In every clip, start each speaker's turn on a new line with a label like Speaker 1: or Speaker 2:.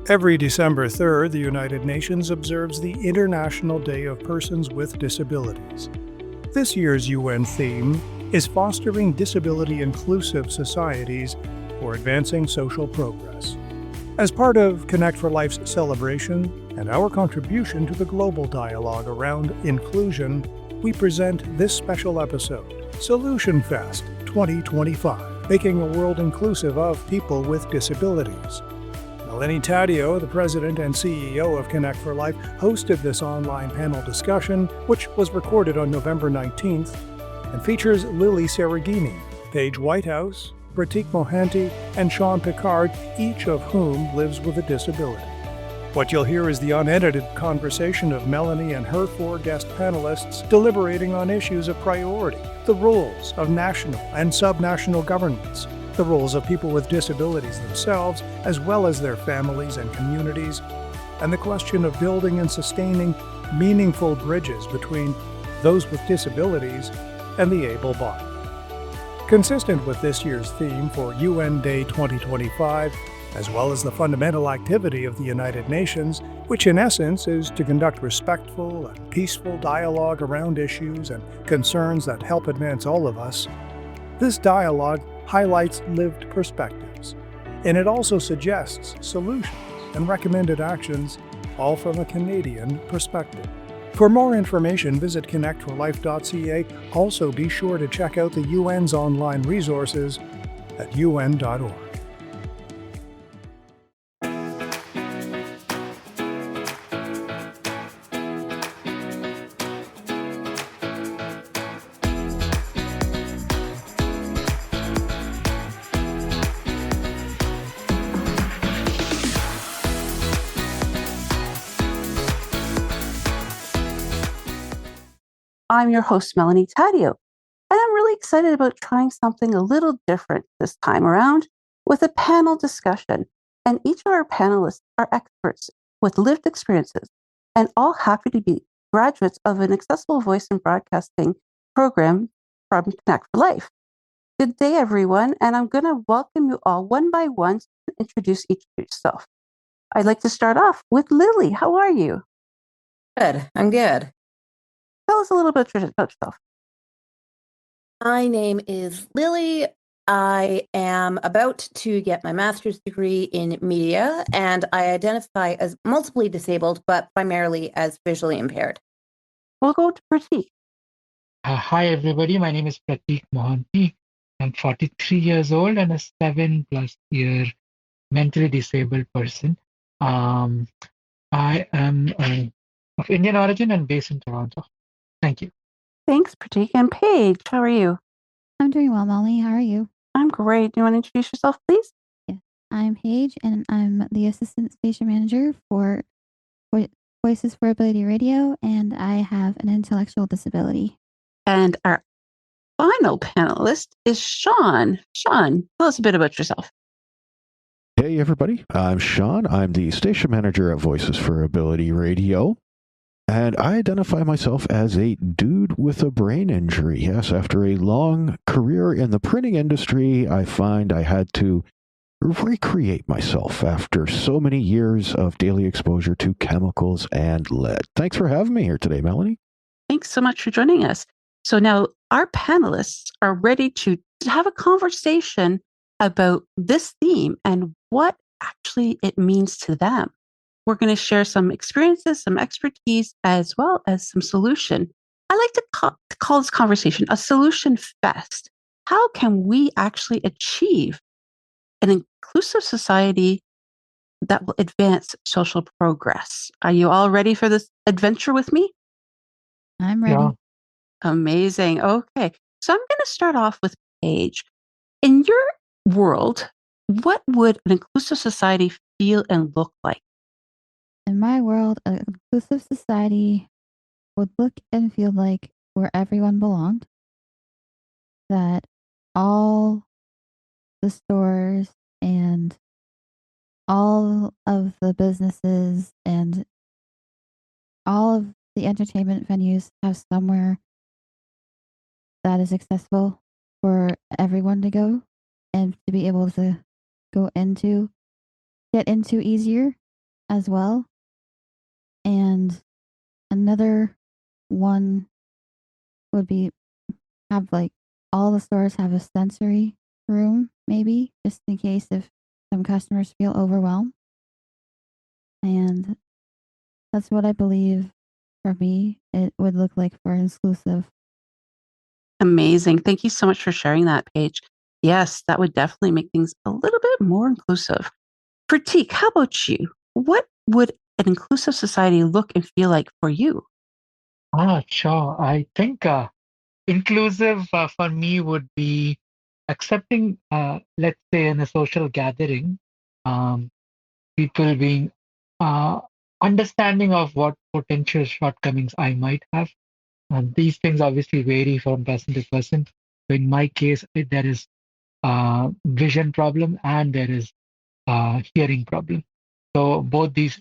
Speaker 1: Every December 3rd, the United Nations observes the International Day of Persons with Disabilities. This year's UN theme is Fostering Disability-Inclusive Societies for Advancing Social Progress. As part of Connect4Life's celebration and our contribution to the global dialogue around inclusion, we present this special episode, SolutionFEST 2025, Making a World Inclusive of People with Disabilities. Melanie Taddeo, the president and CEO of Connect4Life, hosted this online panel discussion, which was recorded on November 19th, and features Lilly Cereghini, Paige Whitehouse, Prateek Mohanty, and Pickard, each of whom lives with a disability. What you'll hear is the unedited conversation of Melanie and her 4 guest panelists deliberating on issues of priority, the roles of national and subnational governments, the roles of people with disabilities themselves, as well as their families and communities, and the question of building and sustaining meaningful bridges between those with disabilities and the able-bodied. Consistent with this year's theme for UN Day 2025, as well as the fundamental activity of the United Nations, which in essence is to conduct respectful and peaceful dialogue around issues and concerns that help advance all of us, this dialogue highlights lived perspectives, and it also suggests solutions and recommended actions, all from a Canadian perspective. For more information, visit connect4life.ca. Also, be sure to check out the UN's online resources at un.org.
Speaker 2: I'm your host, Melanie Taddeo, and I'm really excited about trying something a little different this time around with a panel discussion. And each of our panelists are experts with lived experiences and all happy to be graduates of an accessible voice and broadcasting program from Connect4Life. Good day, everyone, and I'm going to welcome you all one by one to introduce each of yourself. I'd like to start off with Lilly. How are you?
Speaker 3: Good. I'm good.
Speaker 2: Tell us a little bit about yourself.
Speaker 3: My name is Lilly. I am about to get my master's degree in media, and I identify as multiply disabled, but primarily as visually impaired.
Speaker 2: We'll go to Prateek.
Speaker 4: Hi, everybody. My name is Prateek Mohanty. I'm 43 years old and a 7+ year mentally disabled person. I am of Indian origin and based in Toronto. Thank you.
Speaker 2: Thanks, Prateek. And Paige, how are you?
Speaker 5: I'm doing well, Melanie. How are you?
Speaker 2: I'm great. Do you want to introduce yourself, please?
Speaker 5: Yeah. I'm Paige, and I'm the assistant station manager for Voices for Ability Radio, and I have an intellectual disability.
Speaker 2: And our final panelist is Sean. Sean, tell us a bit about yourself.
Speaker 6: Hey, everybody. I'm Sean. I'm the station manager at Voices for Ability Radio. And I identify myself as a dude with a brain injury. Yes, after a long career in the printing industry, I find I had to recreate myself after so many years of daily exposure to chemicals and lead. Thanks for having me here today, Melanie.
Speaker 2: Thanks so much for joining us. So now our panelists are ready to have a conversation about this theme and what actually it means to them. We're going to share some experiences, some expertise, as well as some solution. I like to call this conversation a solution fest. How can we actually achieve an inclusive society that will advance social progress? Are you all ready for this adventure with me?
Speaker 5: I'm ready.
Speaker 4: Yeah.
Speaker 2: Amazing. Okay. So I'm going to start off with Paige. In your world, what would an inclusive society feel and look like?
Speaker 5: In my world, an inclusive society would look and feel like where everyone belonged, that all the stores and all of the businesses and all of the entertainment venues have somewhere that is accessible for everyone to go and to be able to get into easier as well. And another one would be have like all the stores have a sensory room, maybe just in case if some customers feel overwhelmed. And that's what I believe for me it would look like for inclusive.
Speaker 2: Amazing. Thank you so much for sharing that, Paige. Yes, that would definitely make things a little bit more inclusive. Prateek, how about you? What would an inclusive society look and feel like for you?
Speaker 4: Sure. I think inclusive for me would be accepting, let's say, in a social gathering, um, people being uh, understanding of what potential shortcomings I might have. These things obviously vary from person to person. So in my case, there is vision problem and there is hearing problem. So both these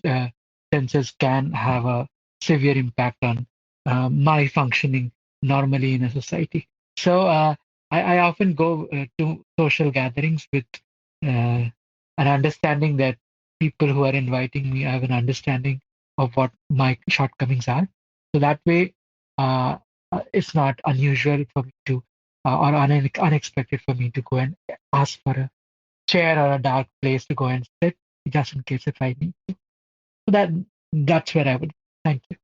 Speaker 4: senses can have a severe impact on my functioning normally in a society. So I often go to social gatherings with an understanding that people who are inviting me have an understanding of what my shortcomings are. So that way, it's not unusual for me to, or unexpected for me to go and ask for a chair or a dark place to go and sit, just in case if I need to. So that's where I would. Thank you.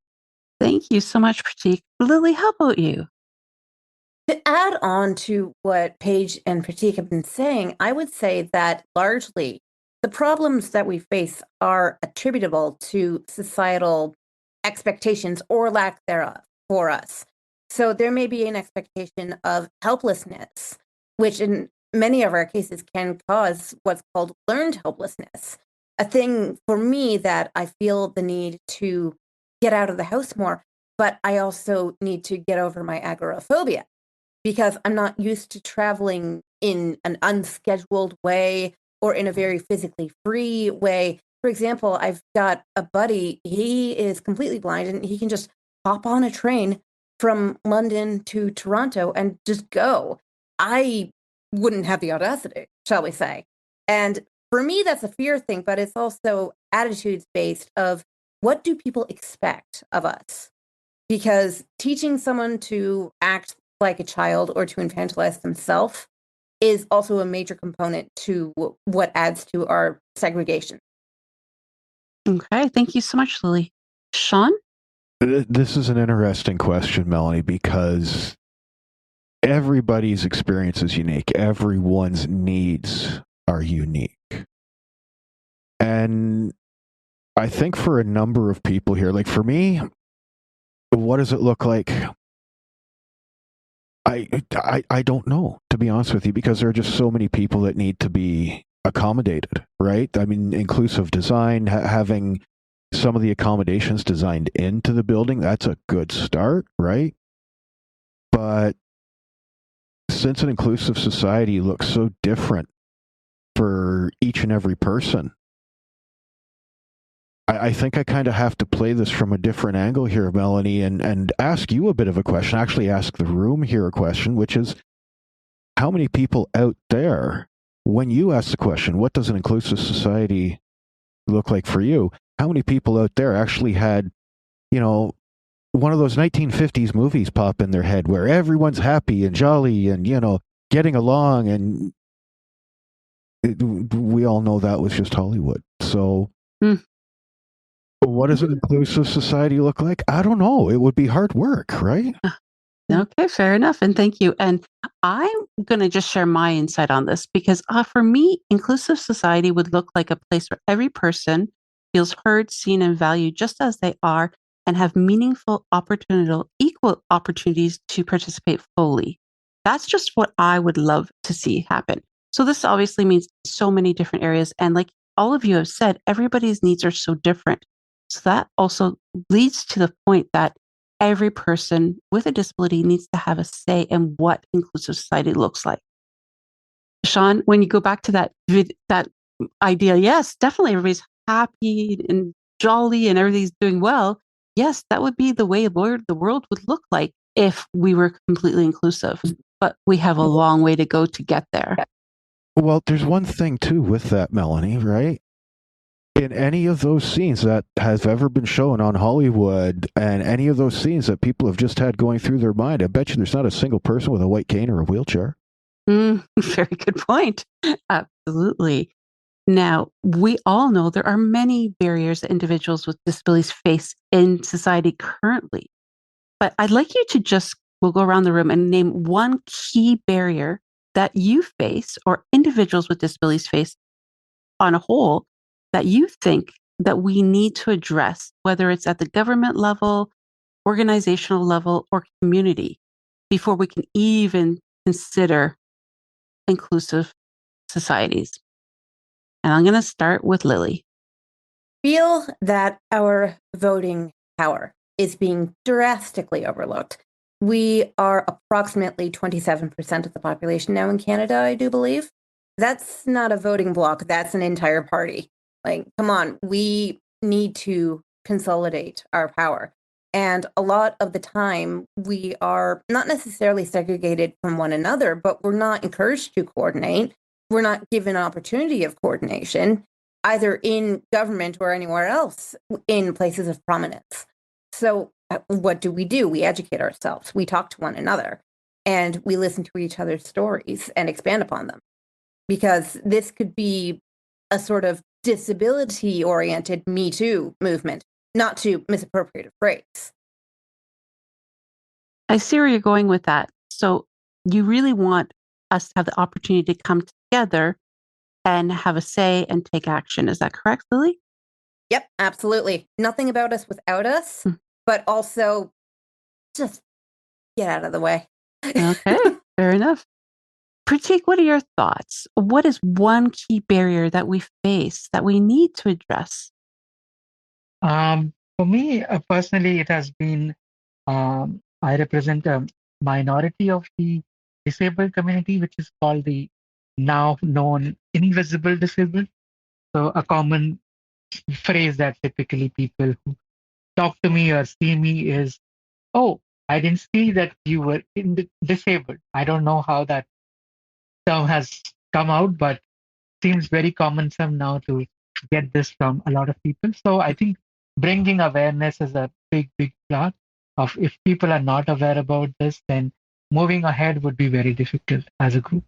Speaker 2: Thank you so much, Prateek. Lily, how about you?
Speaker 3: To add on to what Paige and Prateek have been saying, I would say that largely the problems that we face are attributable to societal expectations or lack thereof for us. So there may be an expectation of helplessness, which in many of our cases can cause what's called learned helplessness. A thing for me that I feel the need to get out of the house more, but I also need to get over my agoraphobia because I'm not used to traveling in an unscheduled way or in a very physically free way. For example, I've got a buddy, he is completely blind and he can just hop on a train from London to Toronto and just go. I wouldn't have the audacity, shall we say. And for me, that's a fear thing, but it's also attitudes based of what do people expect of us? Because teaching someone to act like a child or to infantilize themselves is also a major component to what adds to our segregation.
Speaker 2: Okay, thank you so much, Lily. Sean?
Speaker 6: This is an interesting question, Melanie, because everybody's experience is unique. Everyone's needs are unique. And I think for a number of people here, like for me, what does it look like? I don't know, to be honest with you, because there are just so many people that need to be accommodated, right? I mean, inclusive design, having some of the accommodations designed into the building, that's a good start, right? But since an inclusive society looks so different for each and every person, I think I kind of have to play this from a different angle here, Melanie, and ask you a bit of a question, actually ask the room here a question, which is, how many people out there, when you ask the question, what does an inclusive society look like for you? How many people out there actually had, one of those 1950s movies pop in their head where everyone's happy and jolly and, getting along, and we all know that was just Hollywood. So what does an inclusive society look like? I don't know. It would be hard work, right?
Speaker 2: Okay, fair enough. And thank you. And I'm going to just share my insight on this because for me, inclusive society would look like a place where every person feels heard, seen, and valued just as they are and have meaningful equal opportunities to participate fully. That's just what I would love to see happen. So this obviously means so many different areas. And like all of you have said, everybody's needs are so different. So that also leads to the point that every person with a disability needs to have a say in what inclusive society looks like. Sean, when you go back to that idea, yes, definitely everybody's happy and jolly and everything's doing well. Yes, that would be the way the world would look like. if we were completely inclusive, but we have a long way to go to get there.
Speaker 6: Well, there's one thing too with that, Melanie, right? In any of those scenes that have ever been shown on Hollywood and any of those scenes that people have just had going through their mind, I bet you there's not a single person with a white cane or a wheelchair.
Speaker 2: Very good point. Absolutely. Now, we all know there are many barriers that individuals with disabilities face in society currently. But I'd like you to we'll go around the room and name one key barrier that you face or individuals with disabilities face on a whole that you think that we need to address, whether it's at the government level, organizational level, or community, before we can even consider inclusive societies. And I'm going to start with Lilly.
Speaker 3: Feel that our voting power is being drastically overlooked. We are approximately 27% of the population now in Canada, I do believe. That's not a voting bloc, that's an entire party. Like, come on, we need to consolidate our power. And a lot of the time, we are not necessarily segregated from one another, but we're not encouraged to coordinate. We're not given opportunity of coordination, either in government or anywhere else in places of prominence. So what do? We educate ourselves. We talk to one another, and we listen to each other's stories and expand upon them. Because this could be a sort of disability-oriented Me Too movement, not to misappropriate a phrase.
Speaker 2: I see where you're going with that. So you really want us to have the opportunity to come together and have a say and take action. Is that correct, Lilly?
Speaker 3: Yep, absolutely. Nothing about us without us, but also just get out of the way.
Speaker 2: Okay, fair enough. Prateek, what are your thoughts? What is one key barrier that we face that we need to address?
Speaker 4: For me, personally, it has been I represent a minority of the disabled community, which is called the now known invisible disabled. So a common phrase that typically people who talk to me or see me is, "Oh, I didn't see that you were disabled." I don't know how that term has come out, but seems very commonsome now to get this from a lot of people. So I think bringing awareness is a big part of, if people are not aware about this, then moving ahead would be very difficult as a group.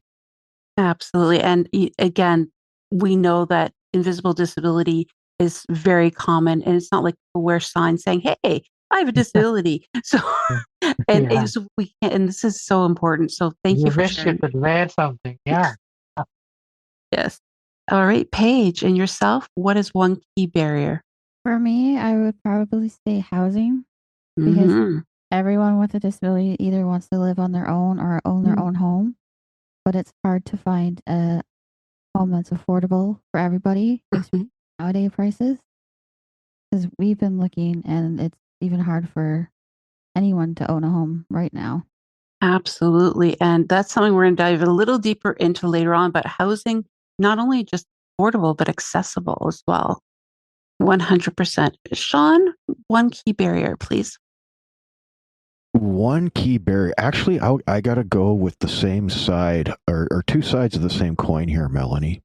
Speaker 2: Absolutely. And again, we know that invisible disability is very common, and it's not like people wear signs saying, "Hey, I have a disability." So, and so we can, and this is so important. So thank you for
Speaker 4: wish
Speaker 2: sharing.
Speaker 4: you could wear something. Yeah.
Speaker 2: Yes. All right, Paige, and yourself, what is one key barrier?
Speaker 5: For me, I would probably say housing, because everyone with a disability either wants to live on their own or own their own home, but it's hard to find a home that's affordable for everybody, especially nowadays prices. Because we've been looking, and it's even hard for anyone to own a home right now.
Speaker 2: Absolutely. And that's something we're going to dive a little deeper into later on, but housing, not only just affordable, but accessible as well. 100%. Sean, one key barrier, please.
Speaker 6: One key barrier. Actually, I got to go with the same side or two sides of the same coin here, Melanie.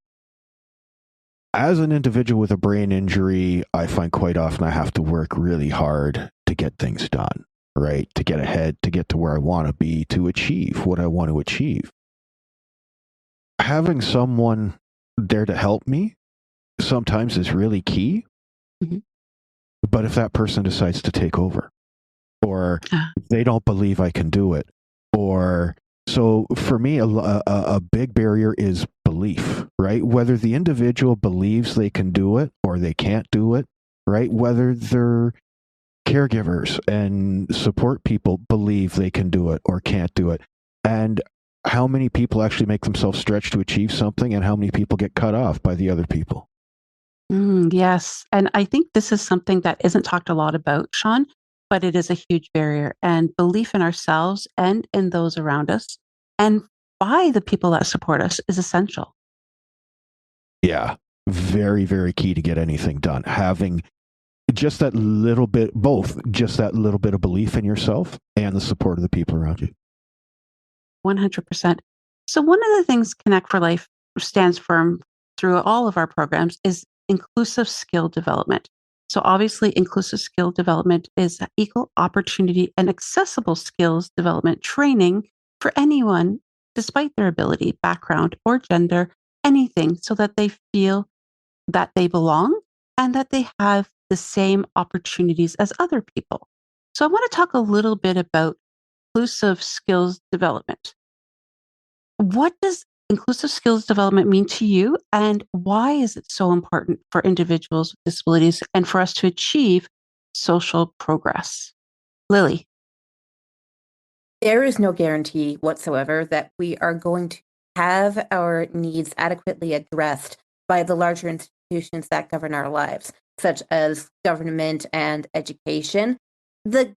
Speaker 6: As an individual with a brain injury, I find quite often I have to work really hard to get things done, right? To get ahead, to get to where I want to be, to achieve what I want to achieve. Having someone there to help me sometimes is really key. But if that person decides to take over, or they don't believe I can do it, or so for me, a big barrier is belief, right? Whether the individual believes they can do it or they can't do it, right? Whether their caregivers and support people believe they can do it or can't do it. And how many people actually make themselves stretch to achieve something, and how many people get cut off by the other people.
Speaker 2: Yes. And I think this is something that isn't talked a lot about, Sean, but it is a huge barrier. And belief in ourselves and in those around us and by the people that support us is essential.
Speaker 6: Yeah. Very, very key to get anything done. Having just that little bit, both, just that little bit of belief in yourself and the support of the people around you.
Speaker 2: 100%. So one of the things Connect4Life stands for through all of our programs is inclusive skill development. So obviously, inclusive skill development is equal opportunity and accessible skills development training for anyone, despite their ability, background, or gender, anything, so that they feel that they belong and that they have the same opportunities as other people. So I want to talk a little bit about inclusive skills development. What does inclusive skills development mean to you, and why is it so important for individuals with disabilities and for us to achieve social progress? Lilly.
Speaker 3: There is no guarantee whatsoever that we are going to have our needs adequately addressed by the larger institutions that govern our lives, such as government and education. The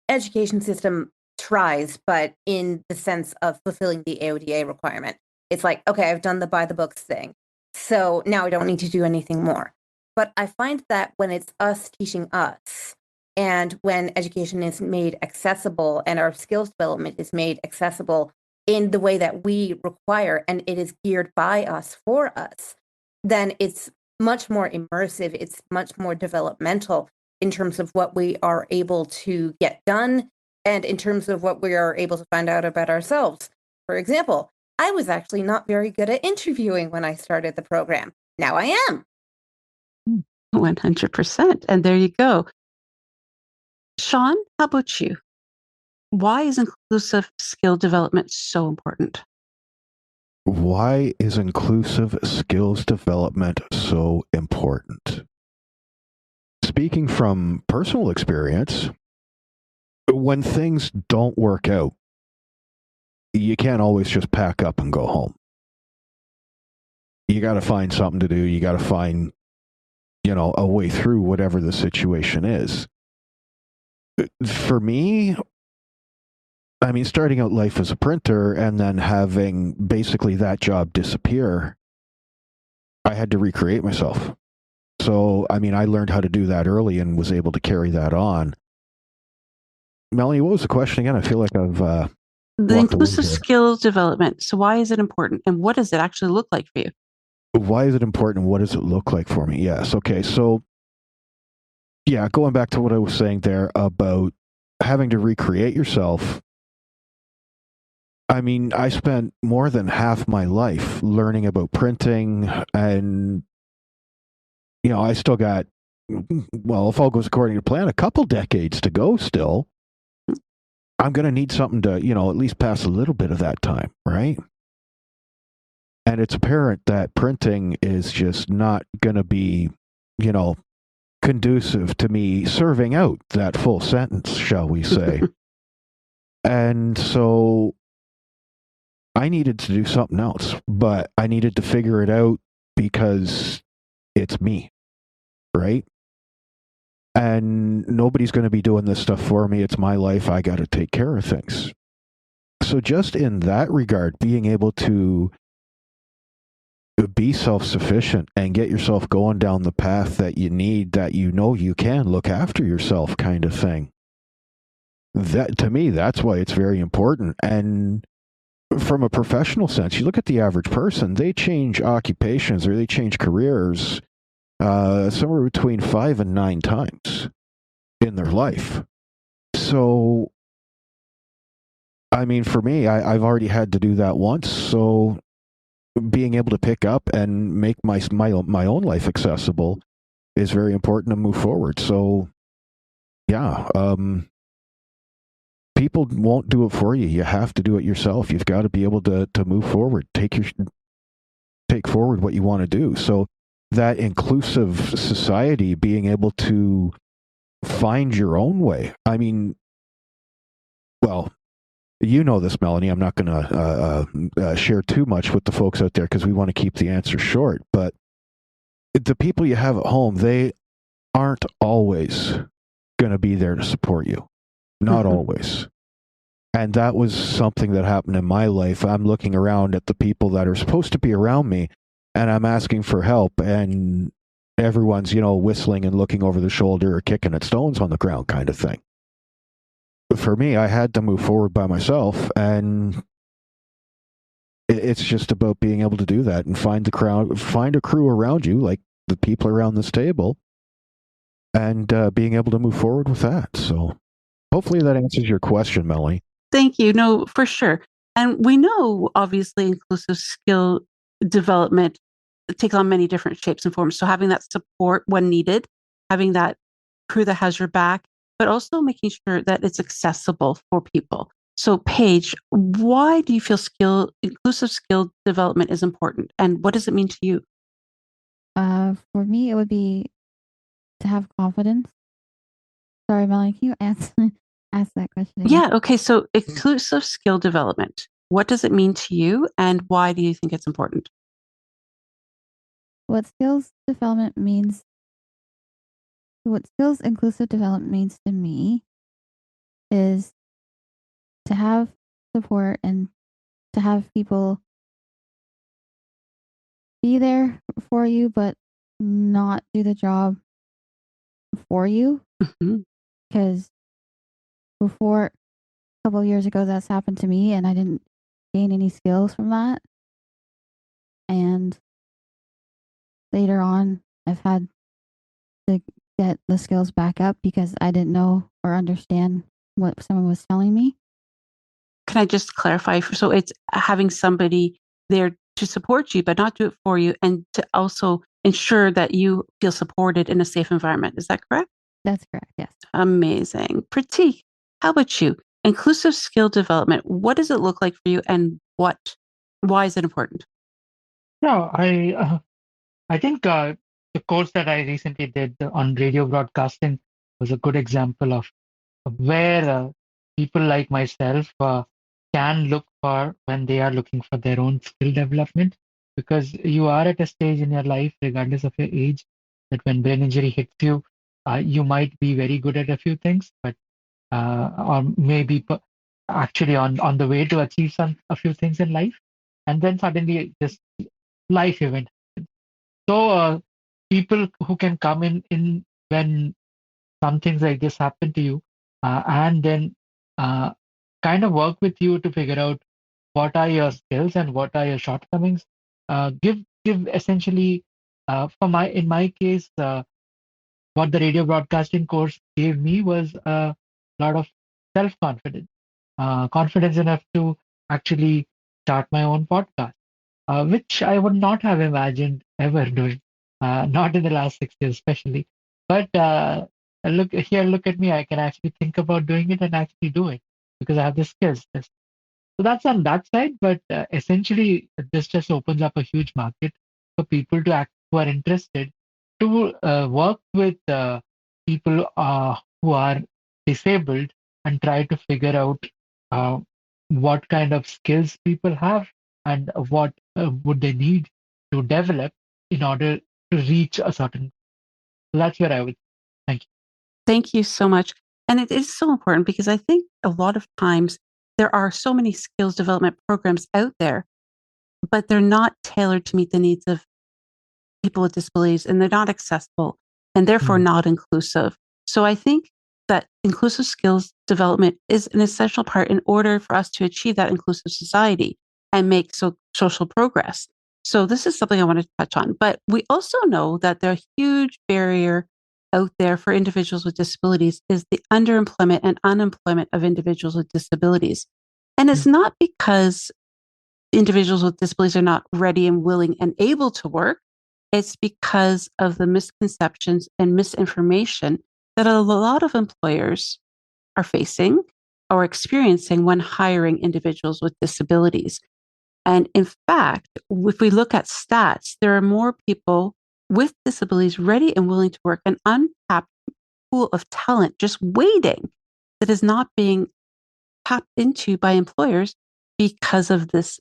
Speaker 3: education system tries, but in the sense of fulfilling the AODA requirement. It's like, okay, I've done the by the books thing, so now I don't need to do anything more. But I find that when it's us teaching us, and when education is made accessible and our skills development is made accessible in the way that we require, and it is geared by us for us, then it's much more immersive, it's much more developmental in terms of what we are able to get done and in terms of what we are able to find out about ourselves. For example, I was actually not very good at interviewing when I started the program. Now I am.
Speaker 2: 100%. And there you go. Sean, how about you? Why is inclusive skill development so important?
Speaker 6: Why is inclusive skills development so important? Speaking from personal experience, when things don't work out, you can't always just pack up and go home. You got to find something to do. You got to find, a way through whatever the situation is. For me, starting out life as a printer and then having basically that job disappear, I had to recreate myself. So, I learned how to do that early and was able to carry that on. Melanie, what was the question again? I feel like I've...
Speaker 2: the inclusive skills development. So why is it important? And what does it actually look like for you?
Speaker 6: Why is it important? What does it look like for me? Yes. Okay. So, yeah, going back to what I was saying there about having to recreate yourself. I spent more than half my life learning about printing, and, I still got, well, if all goes according to plan, a couple decades to go still. I'm going to need something to, at least pass a little bit of that time, right? And it's apparent that printing is just not going to be, conducive to me serving out that full sentence, shall we say. And so I needed to do something else, but I needed to figure it out because it's me, right? And nobody's going to be doing this stuff for me. It's my life. I got to take care of things. So just in that regard, being able to be self-sufficient and get yourself going down the path that you need, that you can look after yourself kind of thing. That, to me, that's why it's very important. And from a professional sense, you look at the average person, they change occupations or they change careers somewhere between 5 and 9 times in their life. So, for me, I've already had to do that once. So being able to pick up and make my own life accessible is very important to move forward. So, yeah, people won't do it for you. You have to do it yourself. You've got to be able to move forward, take forward what you want to do. So that inclusive society, being able to find your own way. Well, you know this, Melanie. I'm not going to share too much with the folks out there because we want to keep the answer short. But the people you have at home, they aren't always going to be there to support you. Not always. And that was something that happened in my life. I'm looking around at the people that are supposed to be around me, and I'm asking for help, and everyone's, whistling and looking over the shoulder or kicking at stones on the ground kind of thing. For me, I had to move forward by myself, and it's just about being able to do that and find a crew around you, like the people around this table, and being able to move forward with that. So hopefully that answers your question, Melanie.
Speaker 2: Thank you. No, for sure. And we know, obviously, inclusive skill development takes on many different shapes and forms. So having that support when needed, having that crew that has your back, but also making sure that it's accessible for people. So Paige, why do you feel inclusive skill development is important? And what does it mean to you?
Speaker 5: For me, it would be to have confidence. Sorry, Melanie, can you ask that question again?
Speaker 2: Yeah. Okay. So inclusive skill development, what does it mean to you? And why do you think it's important?
Speaker 5: What skills inclusive development means to me is to have support and to have people be there for you, but not do the job for you. Because before, a couple of years ago, that's happened to me, and I didn't gain any skills from that. And later on, I've had to get the skills back up because I didn't know or understand what someone was telling me.
Speaker 2: Can I just clarify? So it's having somebody there to support you, but not do it for you, and to also ensure that you feel supported in a safe environment. Is that correct?
Speaker 5: That's correct, yes.
Speaker 2: Amazing. Prateek, how about you? Inclusive skill development, what does it look like for you, and why is it important?
Speaker 4: Yeah, I think the course that I recently did on radio broadcasting was a good example of where people like myself can look for when they are looking for their own skill development, because you are at a stage in your life, regardless of your age, that when brain injury hits you, you might be very good at a few things, but or maybe actually on the way to achieve a few things in life, and then suddenly this life event. So people who can come in when some things like this happen to you, and then uh, kind of work with you to figure out what are your skills and what are your shortcomings. Give essentially, in my case, what the radio broadcasting course gave me was a lot of self confidence, confidence enough to actually start my own podcast, which I would not have imagined ever doing, not in the last 6 years, especially. But look at me. I can actually think about doing it and actually do it because I have the skills. So that's on that side. But essentially, this just opens up a huge market for people to act who are interested to work with people who are disabled and try to figure out uh, what kind of skills people have and what would they need to develop in order to reach a certain. So that's where I would. Thank you.
Speaker 2: Thank you so much. And it is so important because I think a lot of times there are so many skills development programs out there, but they're not tailored to meet the needs of people with disabilities, and they're not accessible and therefore not inclusive. So I think that inclusive skills development is an essential part in order for us to achieve that inclusive society and make social progress. So this is something I wanted to touch on. But we also know that the huge barrier out there for individuals with disabilities is the underemployment and unemployment of individuals with disabilities. And it's not because individuals with disabilities are not ready and willing and able to work. It's because of the misconceptions and misinformation that a lot of employers are facing or experiencing when hiring individuals with disabilities. And in fact, if we look at stats, there are more people with disabilities ready and willing to work, an untapped pool of talent just waiting that is not being tapped into by employers because of these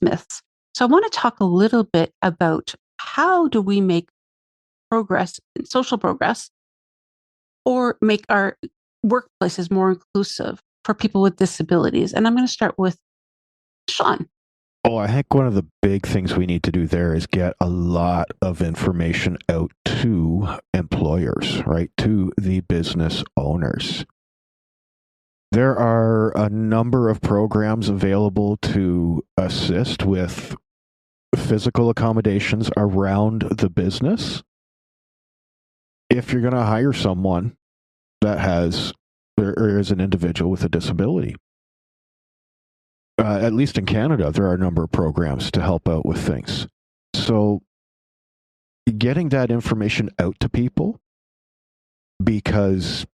Speaker 2: myths. So I want to talk a little bit about how do we make progress, social progress, or make our workplaces more inclusive for people with disabilities. And I'm going to start with Sean.
Speaker 6: Oh, I think one of the big things we need to do there is get a lot of information out to employers, right? To the business owners. There are a number of programs available to assist with physical accommodations around the business. If you're going to hire someone that has or is an individual with a disability, at least in Canada, there are a number of programs to help out with things. So getting that information out to people, because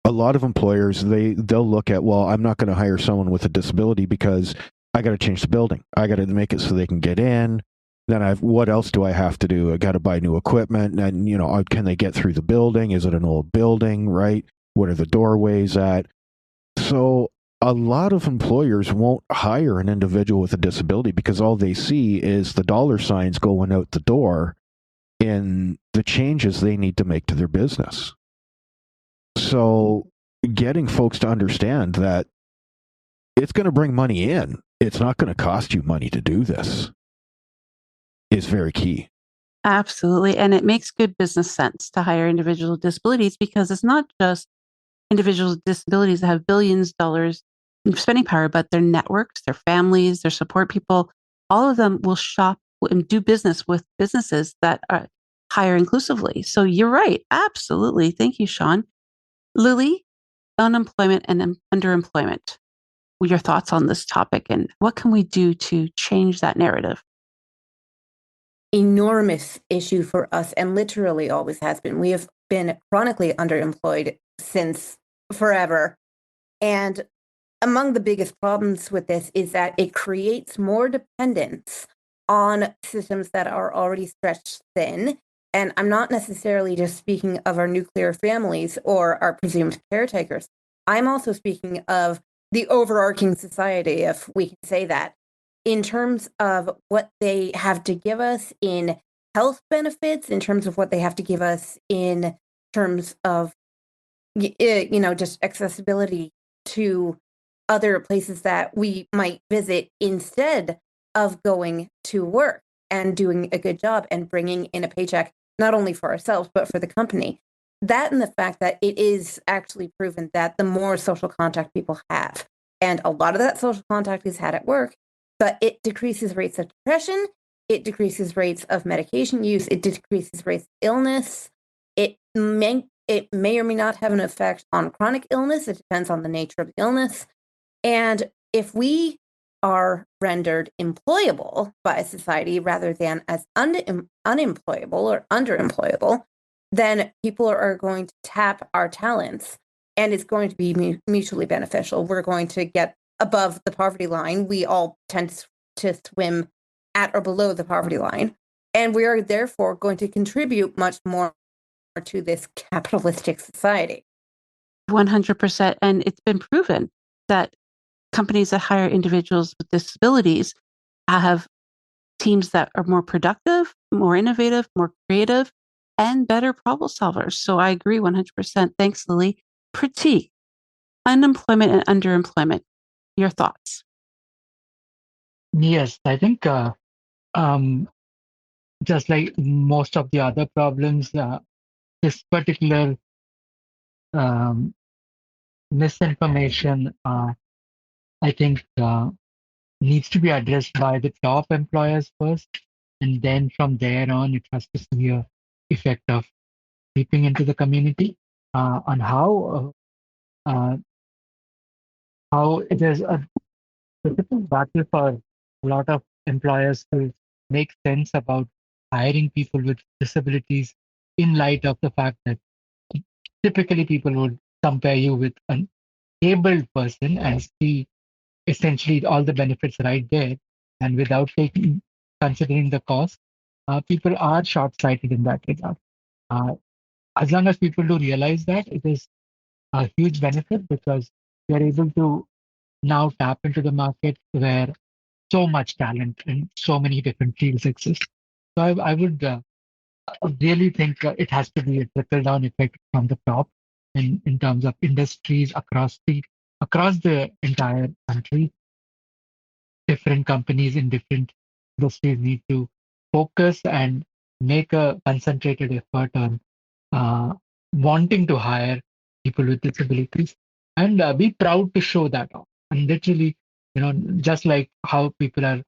Speaker 6: a lot of employers, they'll look at, well, I'm not going to hire someone with a disability because I got to change the building. I got to make it so they can get in. Then what else do I have to do? I got to buy new equipment. And, can they get through the building? Is it an old building, right? What are the doorways at? So a lot of employers won't hire an individual with a disability because all they see is the dollar signs going out the door in the changes they need to make to their business. So getting folks to understand that it's going to bring money in, it's not going to cost you money to do this, is very key.
Speaker 2: Absolutely. And it makes good business sense to hire individuals with disabilities because it's not just individuals with disabilities that have billions of dollars in spending power, but their networks, their families, their support people, all of them will shop and do business with businesses that are hire inclusively. So you're right. Absolutely. Thank you, Sean. Lilly, unemployment and underemployment. Your thoughts on this topic and what can we do to change that narrative?
Speaker 3: Enormous issue for us and literally always has been. We have been chronically underemployed since forever. And among the biggest problems with this is that it creates more dependence on systems that are already stretched thin. And I'm not necessarily just speaking of our nuclear families or our presumed caretakers. I'm also speaking of the overarching society, if we can say that, in terms of what they have to give us in health benefits, in terms of what they have to give us in terms of, just accessibility to other places that we might visit instead of going to work and doing a good job and bringing in a paycheck, not only for ourselves, but for the company. That and the fact that it is actually proven that the more social contact people have, and a lot of that social contact is had at work, but it decreases rates of depression, it decreases rates of medication use, it decreases rates of illness. It may or may not have an effect on chronic illness. It depends on the nature of the illness. And if we are rendered employable by society rather than as unemployable or underemployable, then people are going to tap our talents and it's going to be mutually beneficial. We're going to get above the poverty line. We all tend to swim at or below the poverty line. And we are therefore going to contribute much more to this capitalistic society.
Speaker 2: 100%. And it's been proven that companies that hire individuals with disabilities have teams that are more productive, more innovative, more creative, and better problem solvers. So I agree 100%. Thanks, Lilly. Prateek, unemployment and underemployment. Your thoughts?
Speaker 4: Yes, I think just like most of the other problems, this particular misinformation, I think, needs to be addressed by the top employers first, and then from there on, it has to see a effect of seeping into the community on how it is a difficult battle for a lot of employers to make sense about hiring people with disabilities in light of the fact that typically people would compare you with an abled person and see essentially all the benefits right there, and without considering the cost, people are short-sighted in that regard. As long as people do realize that, it is a huge benefit because we are able to now tap into the market where so much talent and so many different fields exist. So I would really think it has to be a trickle-down effect from the top in terms of industries across the entire country. different companies in different industries need to focus and make a concentrated effort on wanting to hire people with disabilities and be proud to show that off. And literally, just like how people are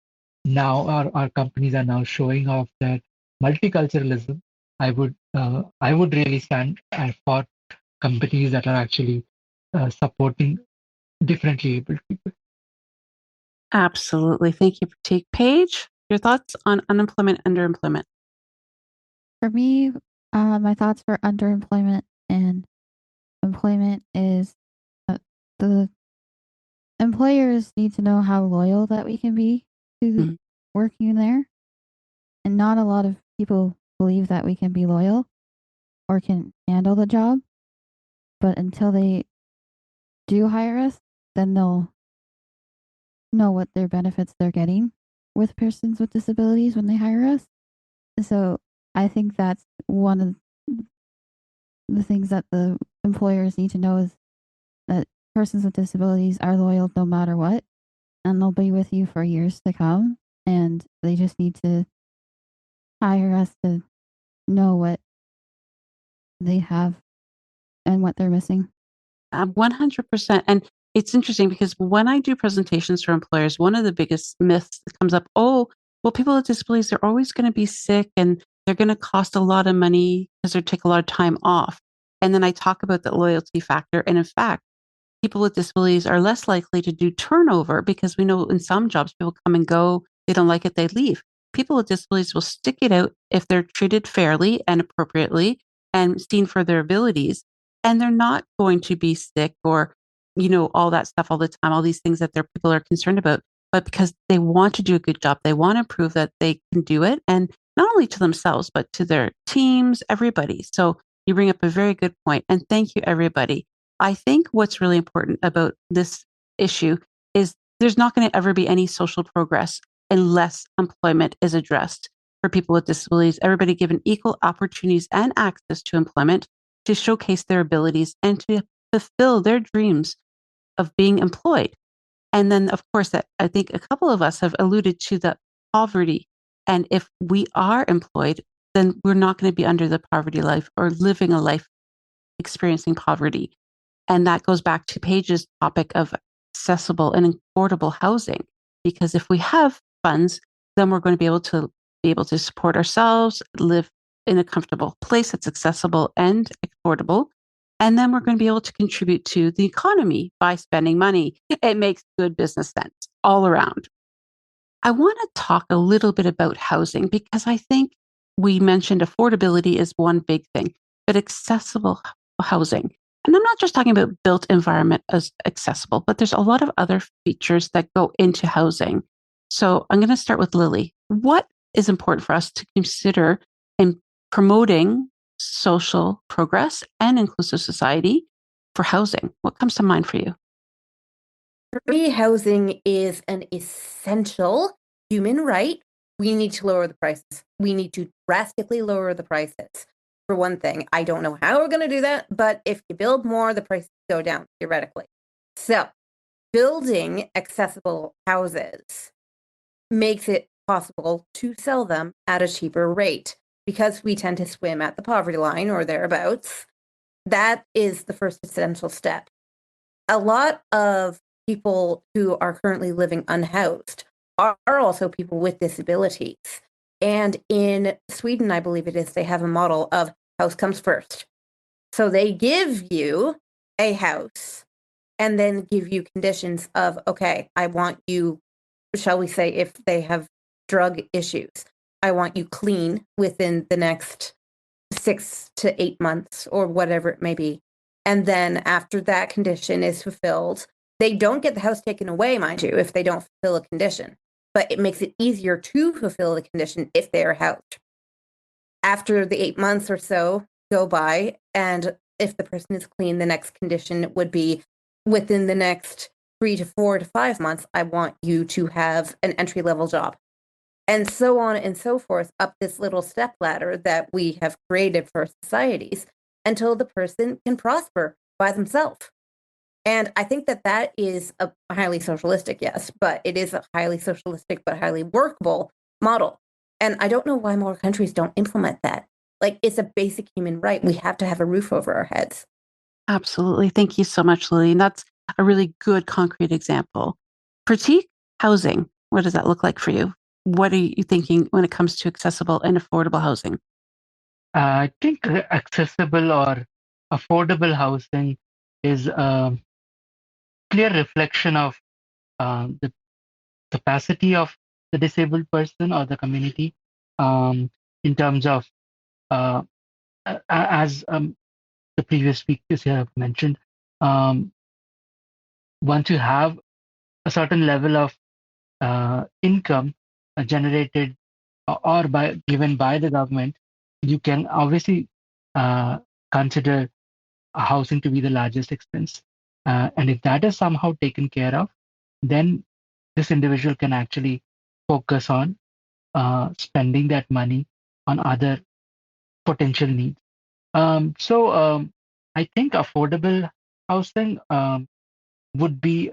Speaker 4: now, our companies are now showing off their multiculturalism. I would really stand for companies that are actually supporting differently able people.
Speaker 2: Absolutely. Thank you, Prateek. Paige, your thoughts on unemployment, underemployment?
Speaker 5: For me, my thoughts for underemployment and employment is the employers need to know how loyal that we can be to working there. And not a lot of people believe that we can be loyal or can handle the job. But until they do hire us, then they'll know what their benefits they're getting with persons with disabilities when they hire us. So I think that's one of the things that the employers need to know is that persons with disabilities are loyal no matter what, and they'll be with you for years to come. And they just need to hire us to know what they have and what they're missing.
Speaker 2: 100%. And it's interesting because when I do presentations for employers, one of the biggest myths that comes up, oh, well, people with disabilities, they're always going to be sick and they're going to cost a lot of money because they take a lot of time off. And then I talk about the loyalty factor. And in fact, people with disabilities are less likely to do turnover because we know in some jobs, people come and go, they don't like it, they leave. People with disabilities will stick it out if they're treated fairly and appropriately and seen for their abilities. And they're not going to be sick or, all that stuff all the time, all these things that their people are concerned about, but because they want to do a good job, they want to prove that they can do it. And not only to themselves, but to their teams, everybody. So you bring up a very good point. And thank you, everybody. I think what's really important about this issue is there's not going to ever be any social progress unless employment is addressed for people with disabilities, everybody given equal opportunities and access to employment to showcase their abilities and to fulfill their dreams of being employed. And then, of course, that I think a couple of us have alluded to the poverty. And if we are employed, then we're not going to be under the poverty life or living a life experiencing poverty. And that goes back to Paige's topic of accessible and affordable housing. Because if we have funds, then we're going to be able to support ourselves, live in a comfortable place that's accessible and affordable. And then we're going to be able to contribute to the economy by spending money. It makes good business sense all around. I want to talk a little bit about housing because I think we mentioned affordability is one big thing, but accessible housing. And I'm not just talking about built environment as accessible, but there's a lot of other features that go into housing. So I'm going to start with Lilly. What is important for us to consider in promoting social progress and inclusive society for housing? What comes to mind for you?
Speaker 3: For me, housing is an essential human right. We need to lower the prices. We need to drastically lower the prices. For one thing, I don't know how we're going to do that, but if you build more, the prices go down, theoretically. So building accessible houses makes it possible to sell them at a cheaper rate because we tend to swim at the poverty line or thereabouts. That is the first essential step. A lot of people who are currently living unhoused are also people with disabilities. And in Sweden, I believe it is, they have a model of house comes first. So they give you a house and then give you conditions of, okay, I want you, shall we say, if they have drug issues, I want you clean within the next 6 to 8 months or whatever it may be. And then after that condition is fulfilled, they don't get the house taken away, mind you, if they don't fulfill a condition, but it makes it easier to fulfill the condition if they are housed. After the 8 months or so go by, and if the person is clean, the next condition would be within the next 3 to 4 to 5 months, I want you to have an entry-level job. And so on and so forth, up this little step ladder that we have created for societies until the person can prosper by themselves. And I think that that is a highly socialistic, yes, but it is a highly socialistic but highly workable model. And I don't know why more countries don't implement that. Like, it's a basic human right. We have to have a roof over our heads.
Speaker 2: Absolutely. Thank you so much, Lilly. And that's a really good concrete example. Prateek, housing. What does that look like for you? What are you thinking when it comes to accessible and affordable housing?
Speaker 4: I think accessible or affordable housing is a clear reflection of the capacity of the disabled person or the community, in terms of, uh, as the previous speakers here have mentioned, um, once you have a certain level of income generated or given by the government, you can obviously consider housing to be the largest expense. And if that is somehow taken care of, then this individual can actually focus on spending that money on other potential needs. So I think affordable housing would be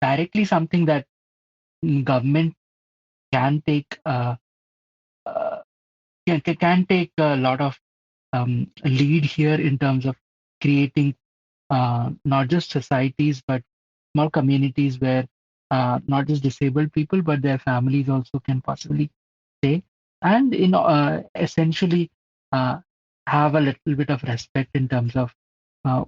Speaker 4: directly something that government can take uh, can take a lot of lead here in terms of creating not just societies but small communities where not just disabled people but their families also can possibly stay, and essentially uh, have a little bit of respect in terms of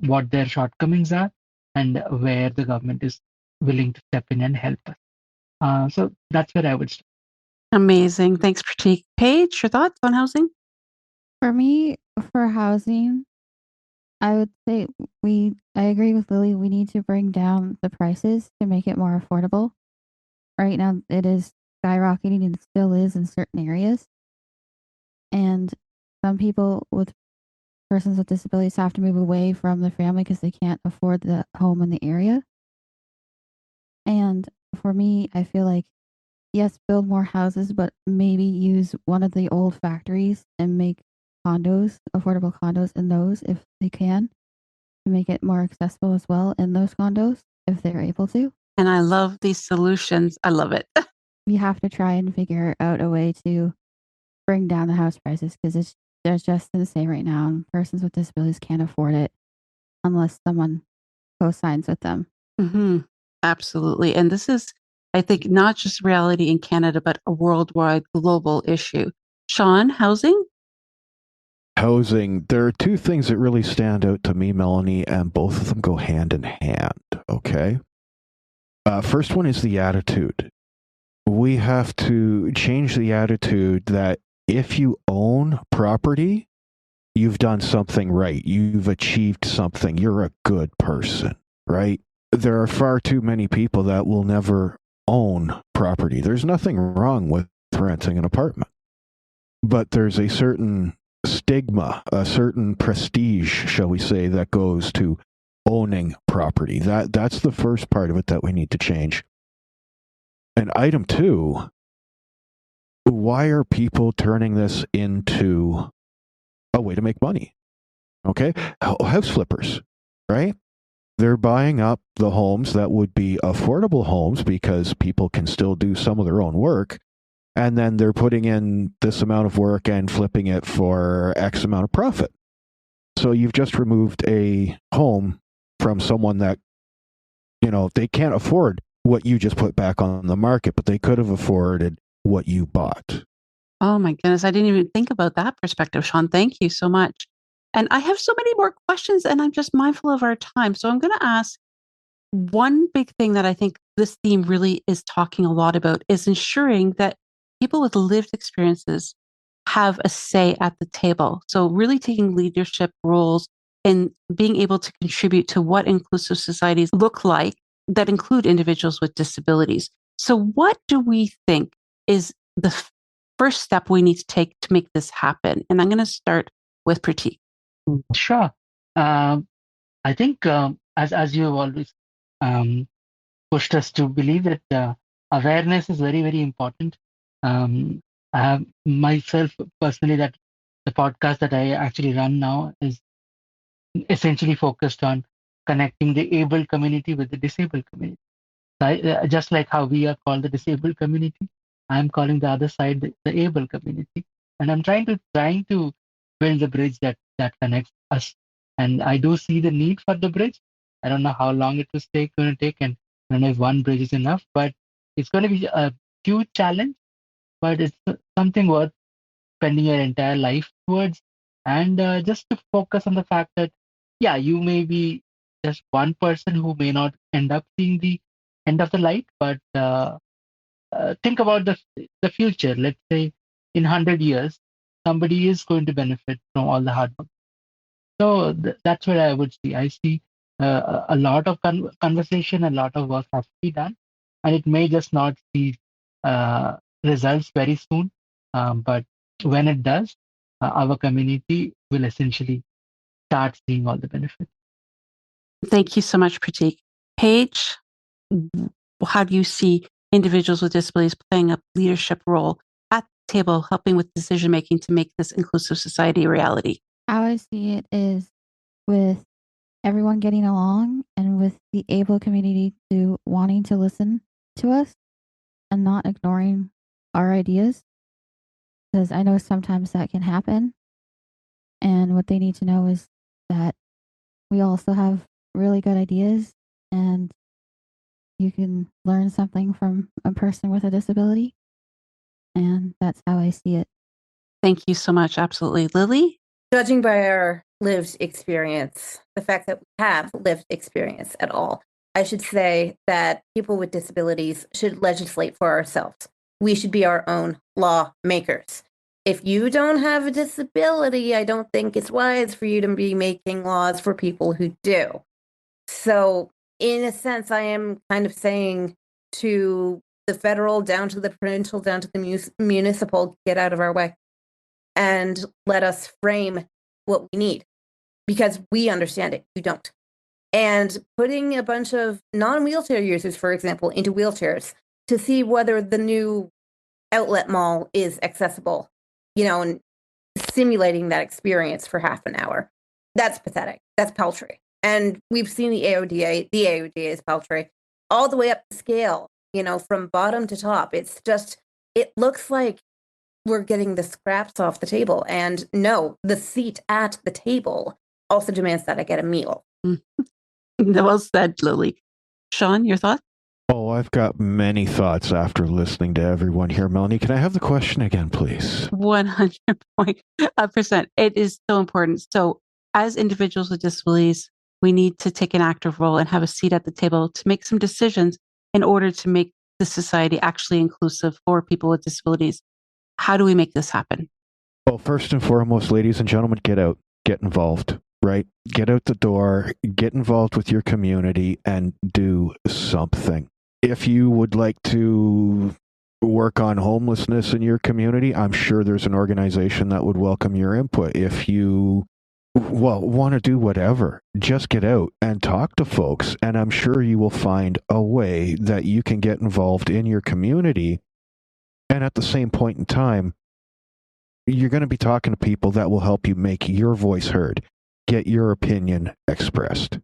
Speaker 4: what their shortcomings are and where the government is willing to step in and help us. So that's where I would start.
Speaker 2: Amazing. Thanks, Prateek. Paige, your thoughts on housing?
Speaker 5: For me, for housing, I would say I agree with Lily. We need to bring down the prices to make it more affordable. Right now, it is skyrocketing and it still is in certain areas. And some people with persons with disabilities have to move away from their family because they can't afford the home in the area. And for me, I feel like, yes, build more houses, but maybe use one of the old factories and make condos, affordable condos in those if they can, to make it more accessible as well in those condos if they're able to.
Speaker 2: And I love these solutions. I love it.
Speaker 5: We have to try and figure out a way to bring down the house prices because they're just insane right now, and persons with disabilities can't afford it unless someone co-signs with them.
Speaker 2: Mm-hmm. Absolutely. And this is, I think, not just reality in Canada, but a worldwide global issue. Sean, housing?
Speaker 6: Housing, there are two things that really stand out to me, Melanie, and both of them go hand in hand, okay? First one is the attitude. We have to change the attitude that if you own property, you've done something right. You've achieved something. You're a good person, right? There are far too many people that will never own property. There's nothing wrong with renting an apartment, but there's a certain stigma, a certain prestige, shall we say, that goes to owning property. That's the first part of it that we need to change. And item two, why are people turning this into a way to make money? Okay, house flippers, right? They're buying up the homes that would be affordable homes because people can still do some of their own work. And then they're putting in this amount of work and flipping it for X amount of profit. So you've just removed a home from someone that, they can't afford what you just put back on the market, but they could have afforded what you bought.
Speaker 2: Oh my goodness. I didn't even think about that perspective, Sean. Thank you so much. And I have so many more questions, and I'm just mindful of our time. So I'm going to ask one big thing that I think this theme really is talking a lot about is ensuring that people with lived experiences have a say at the table. So really taking leadership roles and being able to contribute to what inclusive societies look like that include individuals with disabilities. So what do we think is the first step we need to take to make this happen? And I'm going to start with Prateek.
Speaker 4: Sure. I think as you have always pushed us to believe that awareness is very, very important. I have myself personally that the podcast that I actually run now is essentially focused on connecting the able community with the disabled community. Just like how we are called the disabled community, I'm calling the other side the able community, and I'm trying to build the bridge that connects us. And I do see the need for the bridge. I don't know how long it was going to take, and I don't know if one bridge is enough, but it's going to be a huge challenge. But it's something worth spending your entire life towards, and just to focus on the fact that, yeah, you may be just one person who may not end up seeing the end of the light, but think about the future. Let's say in 100 years, somebody is going to benefit from all the hard work. So that's what I would see. I see a lot of conversation, a lot of work has to be done, and it may just not see results very soon, but when it does, our community will essentially start seeing all the benefits.
Speaker 2: Thank you so much, Prateek. Paige, how do you see individuals with disabilities playing a leadership role at the table, helping with decision making to make this inclusive society a reality?
Speaker 5: How I see it is with everyone getting along and with the able community to wanting to listen to us and not ignoring our ideas. Because I know sometimes that can happen. And what they need to know is that we also have really good ideas and you can learn something from a person with a disability. And that's how I see it.
Speaker 2: Thank you so much. Absolutely. Lilly?
Speaker 3: Judging by our lived experience, the fact that we have lived experience at all, I should say that people with disabilities should legislate for ourselves. We should be our own lawmakers. If you don't have a disability, I don't think it's wise for you to be making laws for people who do. So, in a sense, I am kind of saying to the federal, down to the provincial, down to the municipal, get out of our way and let us frame what we need, because we understand it, you don't. And putting a bunch of non-wheelchair users, for example, into wheelchairs to see whether the new outlet mall is accessible, and simulating that experience for half an hour. That's pathetic. That's paltry. And we've seen the AODA. The AODA is paltry all the way up the scale, from bottom to top. It's just, it looks like we're getting the scraps off the table. And no, the seat at the table also demands that I get a meal.
Speaker 2: Well said, Lilly. Sean, your thoughts?
Speaker 6: Oh, I've got many thoughts after listening to everyone here. Melanie, can I have the question again, please?
Speaker 2: 100%. It is so important. So as individuals with disabilities, we need to take an active role and have a seat at the table to make some decisions in order to make the society actually inclusive for people with disabilities. How do we make this happen?
Speaker 6: Well, first and foremost, ladies and gentlemen, get out, get involved, right? Get out the door, get involved with your community and do something. If you would like to work on homelessness in your community, I'm sure there's an organization that would welcome your input. If you, want to do whatever, just get out and talk to folks, and I'm sure you will find a way that you can get involved in your community. And at the same point in time, you're going to be talking to people that will help you make your voice heard, get your opinion expressed.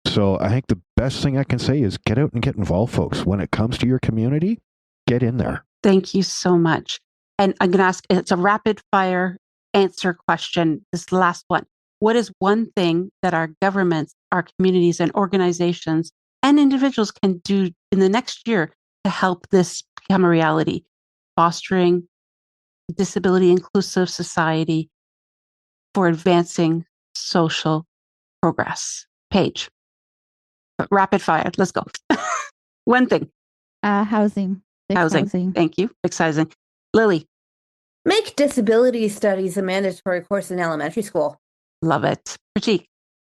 Speaker 6: So I think the best thing I can say is get out and get involved, folks. When it comes to your community, get in there.
Speaker 2: Thank you so much. And I'm going to ask, it's a rapid fire answer question, this last one. What is one thing that our governments, our communities and organizations and individuals can do in the next year to help this become a reality? Fostering disability inclusive society for advancing social progress. Paige. Rapid fire. Let's go. One thing.
Speaker 5: Housing.
Speaker 2: Housing. Thank you. Fixed housing. Lilly.
Speaker 3: Make disability studies a mandatory course in elementary school.
Speaker 2: Love it. Prateek.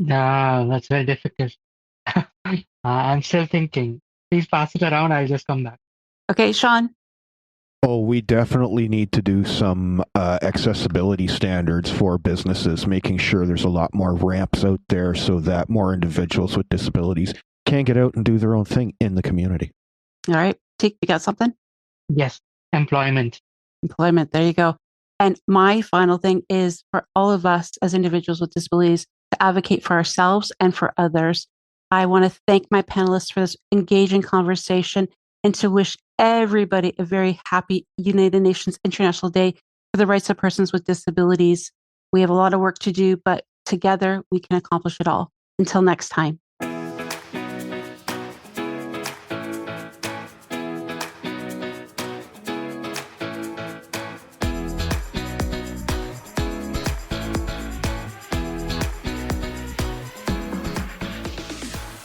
Speaker 4: No, that's very difficult. I'm still thinking. Please pass it around. I'll just come back.
Speaker 2: Okay, Sean.
Speaker 6: Oh, we definitely need to do some accessibility standards for businesses, making sure there's a lot more ramps out there so that more individuals with disabilities can get out and do their own thing in the community.
Speaker 2: All right. Prateek, you got something?
Speaker 4: Yes, employment.
Speaker 2: Employment. There you go. And my final thing is for all of us as individuals with disabilities to advocate for ourselves and for others. I want to thank my panelists for this engaging conversation and to wish everybody a very happy United Nations International Day for the Rights of Persons with Disabilities. We have a lot of work to do, but together we can accomplish it all. Until next time.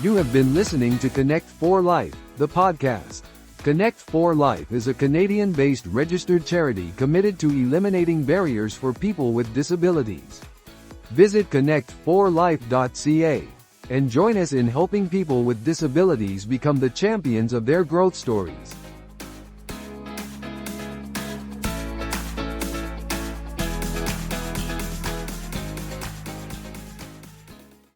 Speaker 7: You have been listening to Connect4Life, the podcast. Connect4Life is a Canadian-based registered charity committed to eliminating barriers for people with disabilities. Visit connect4life.ca and join us in helping people with disabilities become the champions of their growth stories.